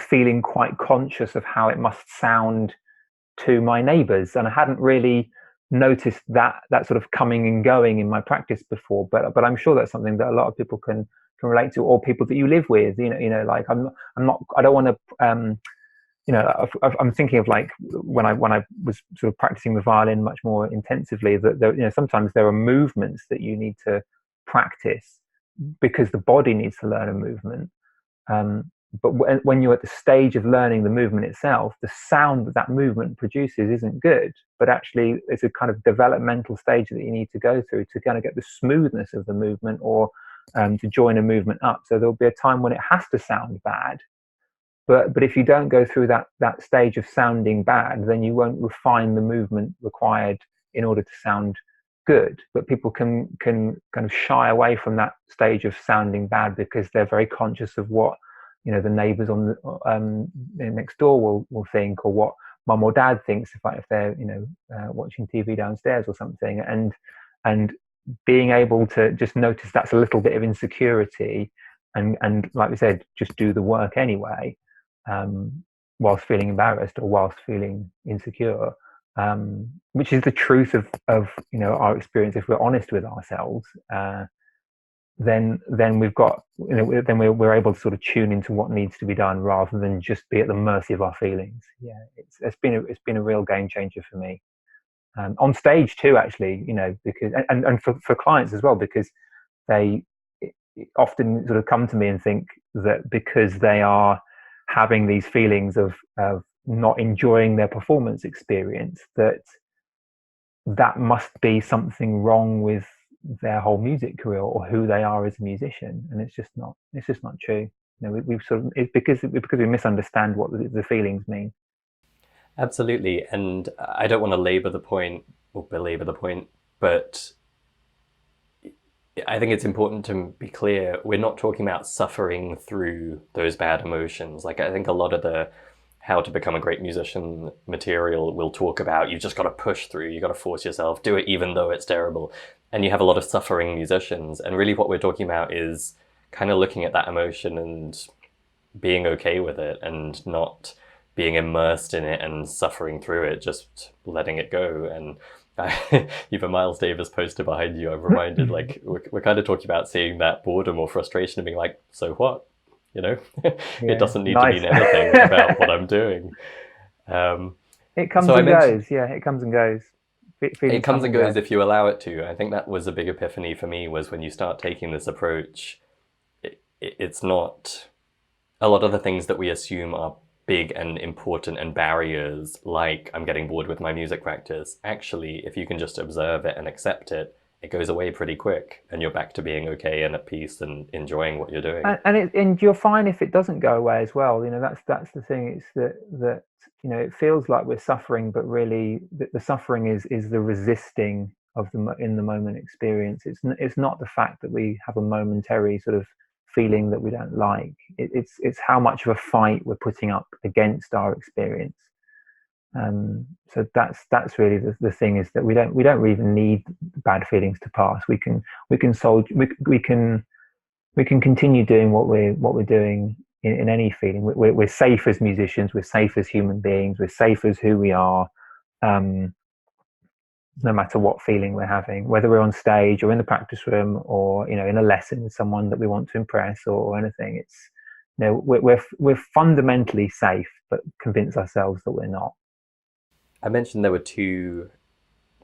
S1: feeling quite conscious of how it must sound to my neighbors, and I hadn't really noticed that sort of coming and going in my practice before. But I'm sure that's something that a lot of people can relate to, or people that you live with. Like I'm not I don't want to I'm thinking of like when I was sort of practicing the violin much more intensively, that sometimes there are movements that you need to practice because the body needs to learn a movement. um, but when you're at the stage of learning the movement itself, the sound that that movement produces isn't good, but actually it's a kind of developmental stage that you need to go through to kind of get the smoothness of the movement, or to join a movement up. So there'll be a time when it has to sound bad, but if you don't go through that stage of sounding bad, then you won't refine the movement required in order to sound good. But people can kind of shy away from that stage of sounding bad because they're very conscious of what the neighbours on the next door will think, or what mum or dad thinks if they're watching TV downstairs or something. And being able to just notice that's a little bit of insecurity, and like we said, just do the work anyway, whilst feeling embarrassed or whilst feeling insecure, which is the truth of our experience. If we're honest with ourselves, then we've got then we're able to sort of tune into what needs to be done rather than just be at the mercy of our feelings. Yeah, it's been a real game changer for me, on stage too, actually. Because and for clients as well, because they often sort of come to me and think that because they are having these feelings of not enjoying their performance experience, that must be something wrong with their whole music career or who they are as a musician. And it's just not true. We've sort of, it's because we misunderstand what the feelings mean.
S2: Absolutely. And I don't want to labor the point or belabor the point, but I think it's important to be clear. We're not talking about suffering through those bad emotions. Like, I think a lot of the how to become a great musician material will talk about you've just got to push through, you got to force yourself, do it even though it's terrible. And you have a lot of suffering musicians. And really what we're talking about is kind of looking at that emotion and being okay with it, and not being immersed in it and suffering through it, just letting it go. And you've a Miles Davis poster behind you. I'm reminded, like, we're kind of talking about seeing that boredom or frustration and being like, so what? It
S1: Yeah,
S2: doesn't need to
S1: nice.
S2: mean anything about what I'm doing.
S1: It comes
S2: So I
S1: and
S2: mentioned
S1: goes. Yeah, it comes and goes.
S2: it
S1: Feelings
S2: comes
S1: come
S2: and
S1: and
S2: goes
S1: go.
S2: if you allow it to. I think that was a big epiphany for me, was when you start taking this approach, it's not a lot of the things that we assume are big and important and barriers, like I'm getting bored with my music practice. Actually, if you can just observe it and accept it, it goes away pretty quick and you're back to being okay and at peace and enjoying what you're doing.
S1: And you're fine if it doesn't go away as well. That's the thing. It's that it feels like we're suffering, but really the suffering is the resisting of the in the moment experience. It's not the fact that we have a momentary sort of feeling that we don't like. It's how much of a fight we're putting up against our experience. So that's really the thing, is that we don't even need bad feelings to pass. We can continue doing what we're doing in any feeling. We're safe as musicians. We're safe as human beings. We're safe as who we are, no matter what feeling we're having, whether we're on stage or in the practice room or in a lesson with someone that we want to impress or anything. It's we're fundamentally safe, but convince ourselves that we're not.
S2: I mentioned there were two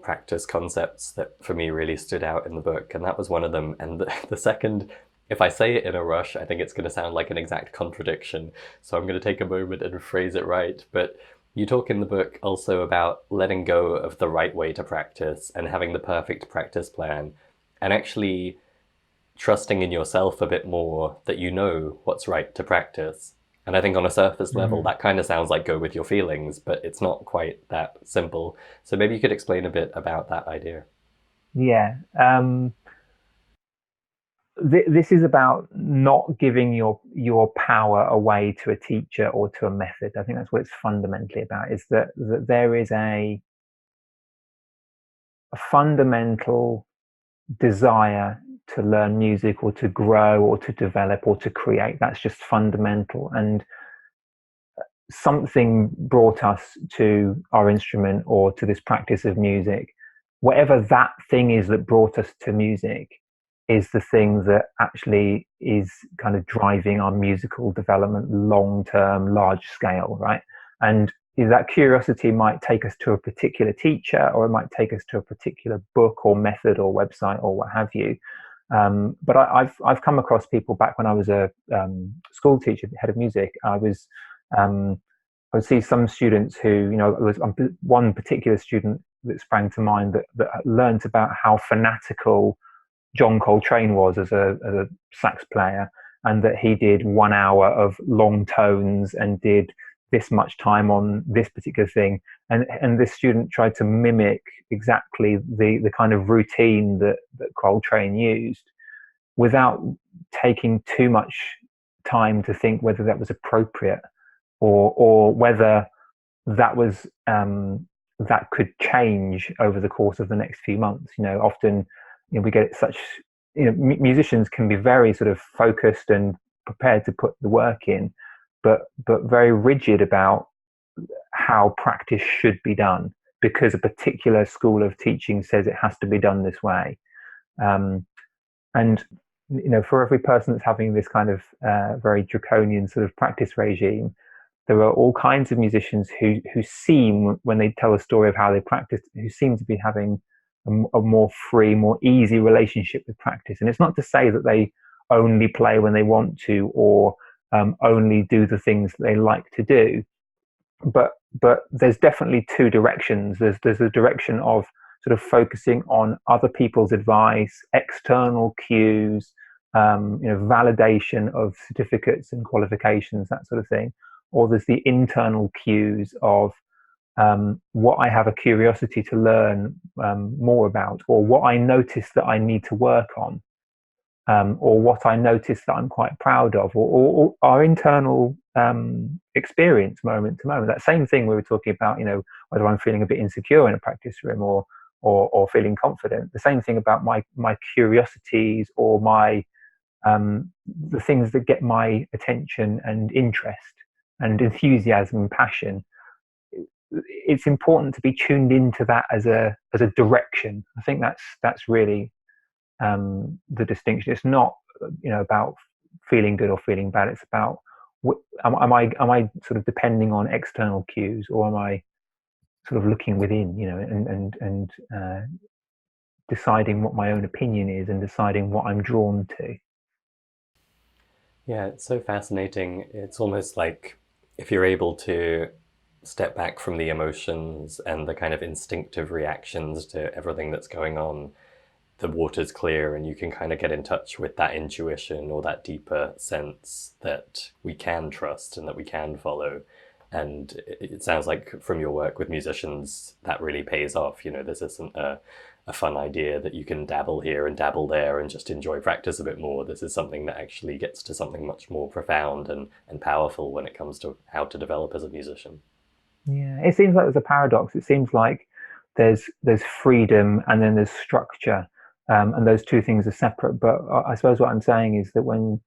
S2: practice concepts that for me really stood out in the book, and that was one of them. And the second, if I say it in a rush, I think it's going to sound like an exact contradiction. So I'm going to take a moment and phrase it right. But you talk in the book also about letting go of the right way to practice and having the perfect practice plan, and actually trusting in yourself a bit more that you know what's right to practice. And I think on a surface level, that kind of sounds like go with your feelings, but it's not quite that simple. So maybe you could explain a bit about that idea.
S1: Yeah. This is about not giving your power away to a teacher or to a method. I think that's what it's fundamentally about, is that there is a fundamental desire to learn music or to grow or to develop or to create. That's just fundamental. And something brought us to our instrument or to this practice of music. Whatever that thing is that brought us to music is the thing that actually is kind of driving our musical development long term, large scale, right? And that curiosity might take us to a particular teacher, or it might take us to a particular book or method or website or what have you. But I've come across people back when I was a school teacher, head of music. I would see some students who, there was one particular student that sprang to mind that learned about how fanatical John Coltrane was as a sax player, and that he did 1 hour of long tones and did this much time on this particular thing. And this student tried to mimic exactly the kind of routine that Coltrane used, without taking too much time to think whether that was appropriate or whether that was that could change over the course of the next few months. Often we get such, musicians can be very sort of focused and prepared to put the work in, but very rigid about how practice should be done, because a particular school of teaching says it has to be done this way. And for every person that's having this kind of very draconian sort of practice regime, there are all kinds of musicians who seem, when they tell a story of how they practice, who seem to be having a more free, more easy relationship with practice. And it's not to say that they only play when they want to, or only do the things that they like to do, but there's definitely two directions. There's a direction of sort of focusing on other people's advice, external cues, validation of certificates and qualifications, that sort of thing. Or there's the internal cues of what I have a curiosity to learn more about, or what I notice that I need to work on, or what I notice that I'm quite proud of, or our internal experience moment to moment. That same thing we were talking about, whether I'm feeling a bit insecure in a practice room or feeling confident. The same thing about my curiosities, or my the things that get my attention and interest and enthusiasm and passion. It's important to be tuned into that as a direction. I think that's really the distinction. It's not about feeling good or feeling bad. It's about am I sort of depending on external cues, or am I sort of looking within, and deciding what my own opinion is and deciding what I'm drawn to.
S2: Yeah, it's so fascinating. It's almost like if you're able to step back from the emotions and the kind of instinctive reactions to everything that's going on, the water's clear and you can kind of get in touch with that intuition or that deeper sense that we can trust and that we can follow. And it sounds like from your work with musicians, that really pays off. You know, this isn't a fun idea that you can dabble here and dabble there and just enjoy practice a bit more. This is something that actually gets to something much more profound and powerful when it comes to how to develop as a musician.
S1: Yeah, it seems like there's a paradox. It seems like there's freedom and then there's structure, and those two things are separate. But I suppose what I'm saying is that when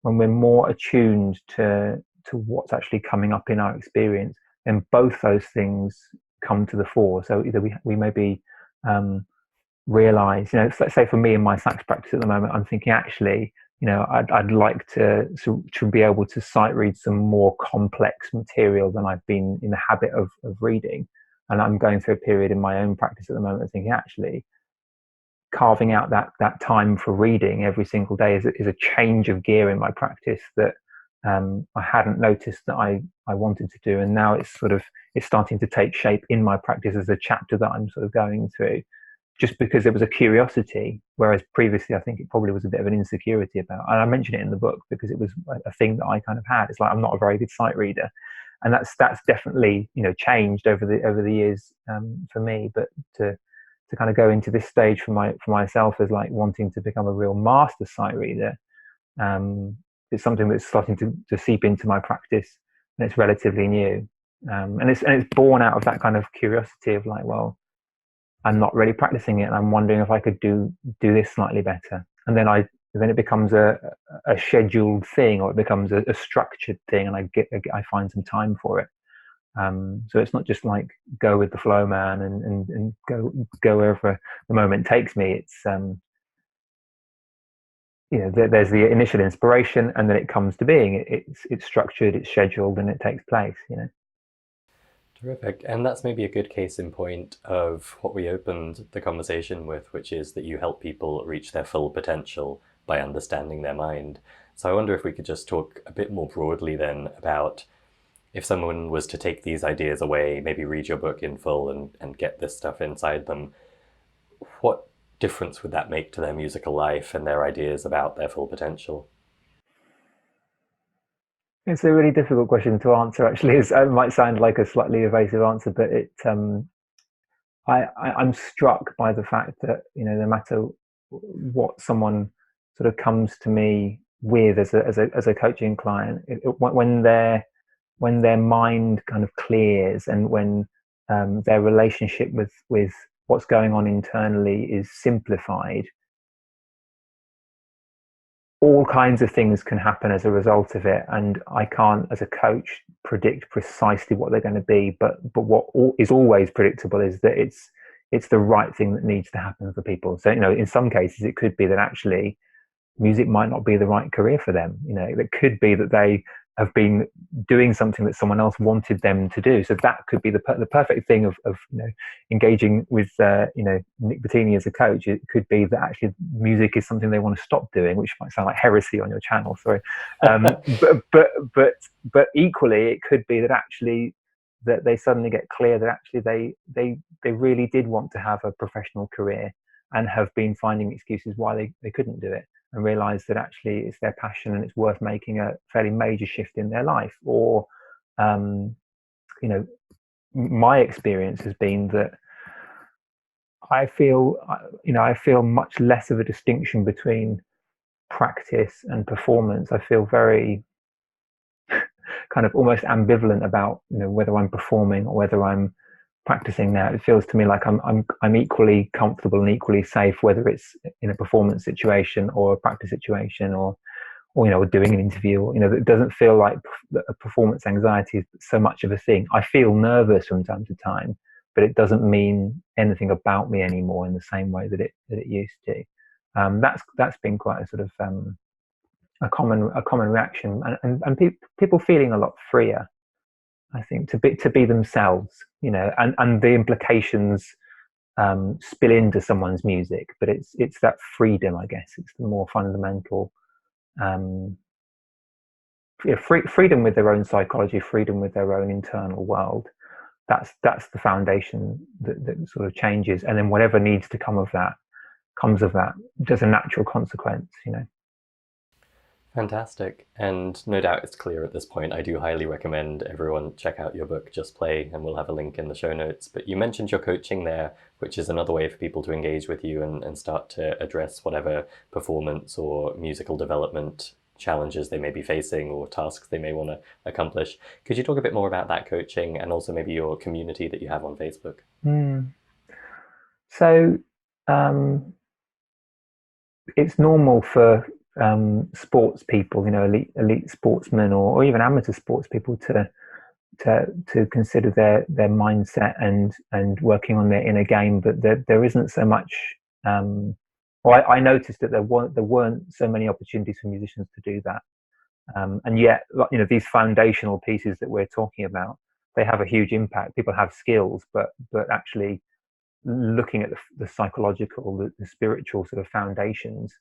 S1: we're more attuned to what's actually coming up in our experience, then both those things come to the fore. So either we maybe realize, let's say for me in my sax practice at the moment, I'm thinking actually, I'd like to be able to sight read some more complex material than I've been in the habit of reading. And I'm going through a period in my own practice at the moment thinking actually carving out that time for reading every single day is a change of gear in my practice that I hadn't noticed that I wanted to do. And now it's starting to take shape in my practice as a chapter that I'm sort of going through, just because it was a curiosity, whereas previously I think it probably was a bit of an insecurity about. And I mention it in the book because it was a thing that I kind of had. It's like I'm not a very good sight reader, and that's definitely changed over the years for me. But to kind of go into this stage for myself as like wanting to become a real master sight reader, it's something that's starting to seep into my practice, and it's relatively new, and it's born out of that kind of curiosity of like, well, I'm not really practicing it, and I'm wondering if I could do this slightly better. And then it becomes a scheduled thing, or it becomes a structured thing, and I find some time for it. So it's not just like go with the flow, man, and go wherever the moment takes me. It's there's the initial inspiration, and then it comes to being. It's structured, it's scheduled, and it takes place.
S2: Terrific. And that's maybe a good case in point of what we opened the conversation with, which is that you help people reach their full potential by understanding their mind. So I wonder if we could just talk a bit more broadly then about if someone was to take these ideas away, maybe read your book in full and get this stuff inside them, what difference would that make to their musical life and their ideas about their full potential?
S1: It's a really difficult question to answer. Actually, it might sound like a slightly evasive answer, but I'm struck by the fact that no matter what someone sort of comes to me with as a coaching client, when their mind kind of clears, and when their relationship with what's going on internally is simplified, all kinds of things can happen as a result of it. And I can't, as a coach, predict precisely what they're going to be. But what is always predictable is that it's the right thing that needs to happen for people. So in some cases, it could be that actually music might not be the right career for them. It could be that they have been doing something that someone else wanted them to do. So that could be the perfect thing of engaging with Nick Bottini as a coach. It could be that actually music is something they want to stop doing, which might sound like heresy on your channel. Sorry, but equally, it could be that actually that they suddenly get clear that actually they really did want to have a professional career and have been finding excuses why they couldn't do it, and realize that actually it's their passion and it's worth making a fairly major shift in their life. Or, my experience has been that I feel much less of a distinction between practice and performance. I feel very kind of almost ambivalent about whether I'm performing or whether I'm practicing now. It feels to me like I'm equally comfortable and equally safe, whether it's in a performance situation or a practice situation, or doing an interview. It doesn't feel like a performance anxiety is so much of a thing. I feel nervous from time to time, but it doesn't mean anything about me anymore in the same way that it used to. That's been quite a sort of a common reaction, and people feeling a lot freer, I think, to be themselves, and the implications spill into someone's music, but it's that freedom, I guess. It's the more fundamental freedom with their own psychology, freedom with their own internal world. That's the foundation that sort of changes, and then whatever needs to come of that comes of that, just a natural consequence, you know.
S2: Fantastic. And no doubt it's clear at this point. I do highly recommend everyone check out your book, Just Play, and we'll have a link in the show notes. But you mentioned your coaching there, which is another way for people to engage with you and start to address whatever performance or musical development challenges they may be facing or tasks they may want to accomplish. Could you talk a bit more about that coaching and also maybe your community that you have on Facebook?
S1: So it's normal for sports people, you know, elite sportsmen or even amateur sports people to consider their mindset and working on their inner game, but there isn't so much. Well, I noticed that there weren't so many opportunities for musicians to do that, and yet, you know, these foundational pieces that we're talking about, they have a huge impact. People have skills, but actually looking at the psychological, the spiritual sort of foundations,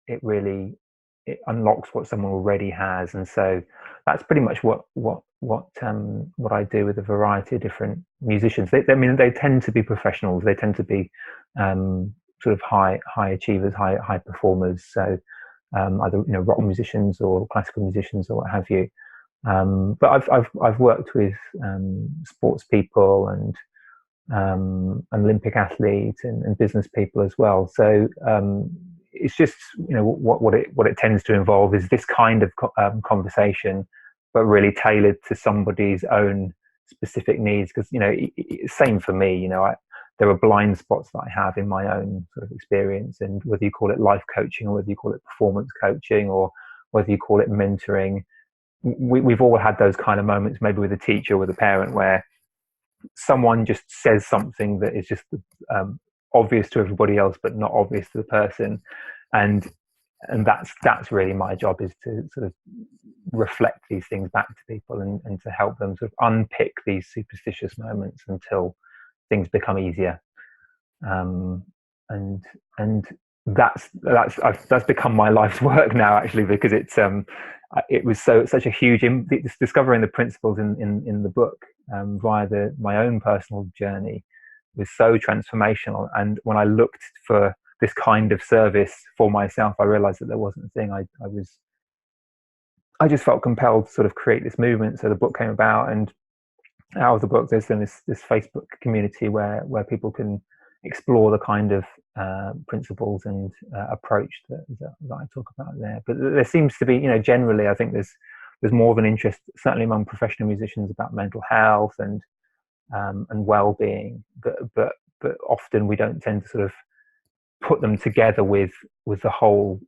S1: it really unlocks what someone already has. And so that's pretty much what I do with a variety of different musicians. I mean, they tend to be professionals. They tend to be sort of high achievers, high performers. So either, you know, rock musicians or classical musicians or what have you. But I've worked with sports people and Olympic athletes and business people as well. So it's just, you know, what it tends to involve is this kind of conversation, but really tailored to somebody's own specific needs. Because, you know, same for me. You know, there are blind spots that I have in my own sort of experience, and whether you call it life coaching or whether you call it performance coaching or whether you call it mentoring, we've all had those kind of moments, maybe with a teacher or with a parent, where someone just says something that is just obvious to everybody else but not obvious to the person, and that's really my job, is to sort of reflect these things back to people and to help them sort of unpick these superstitious moments until things become easier. And that's become my life's work now, actually, because it was such a huge discovering the principles in the book via my own personal journey was so transformational. And when I looked for this kind of service for myself, I realized that there wasn't a thing. I just felt compelled to sort of create this movement. So the book came about, and out of the book, there's then this Facebook community where people can explore the kind of principles and approach that I talk about there. But there seems to be, you know, generally, I think there's more of an interest, certainly among professional musicians, about mental health and well-being. But often we don't tend to sort of put them together with the whole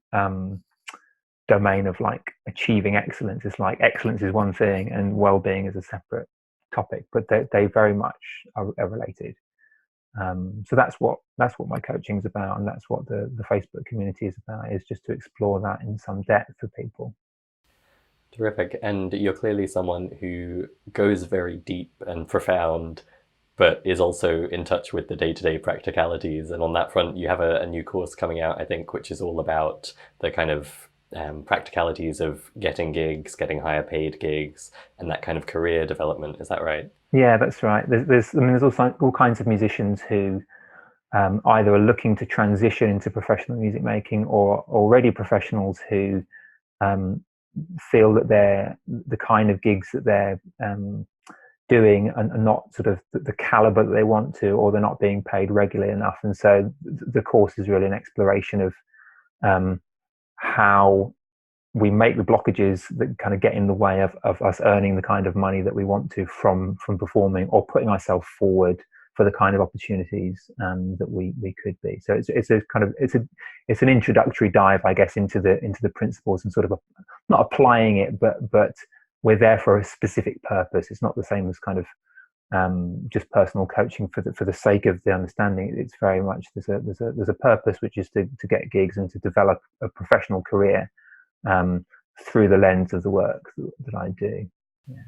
S1: domain of like achieving excellence. It's like excellence is one thing and well-being is a separate topic, but they very much are related. So that's what my coaching is about, and that's what the Facebook community is about, is just to explore that in some depth for people.
S2: Terrific. And you're clearly someone who goes very deep and profound, but is also in touch with the day-to-day practicalities. And on that front, you have a new course coming out, I think, which is all about the kind of practicalities of getting gigs, getting higher paid gigs, and that kind of career development. Is that right?
S1: Yeah, that's right. There's all kinds of musicians who either are looking to transition into professional music making, or already professionals who feel that the kind of gigs that they're doing are not sort of the caliber that they want to, or they're not being paid regularly enough. And so the course is really an exploration of how we make the blockages that kind of get in the way of us earning the kind of money that we want to from performing, or putting ourselves forward for the kind of opportunities that we could be. So it's an introductory dive, I guess, into the principles, and sort of not applying it, but we're there for a specific purpose. It's not the same as kind of just personal coaching for the sake of the understanding. It's very much there's a purpose, which is to get gigs and to develop a professional career through the lens of the work that I do. Yeah.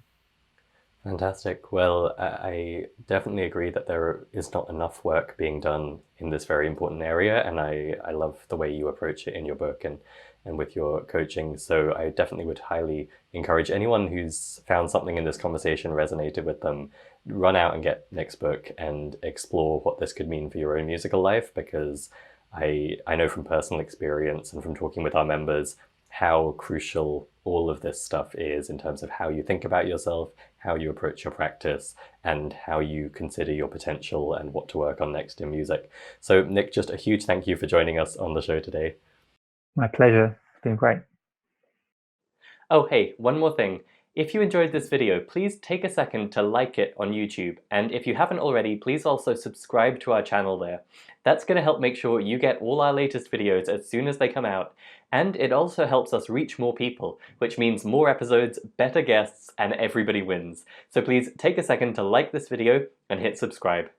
S2: Fantastic. Well, I definitely agree that there is not enough work being done in this very important area, and I love the way you approach it in your book. And and with your coaching. So I definitely would highly encourage anyone who's found something in this conversation resonated with them, run out and get Nick's book and explore what this could mean for your own musical life, because I know from personal experience and from talking with our members how crucial all of this stuff is in terms of how you think about yourself, how you approach your practice, and how you consider your potential and what to work on next in music. So Nick, just a huge thank you for joining us on the show today.
S1: My pleasure. It's been great.
S2: Oh, hey, one more thing. If you enjoyed this video, please take a second to like it on YouTube. And if you haven't already, please also subscribe to our channel there. That's going to help make sure you get all our latest videos as soon as they come out. And it also helps us reach more people, which means more episodes, better guests, and everybody wins. So please take a second to like this video and hit subscribe.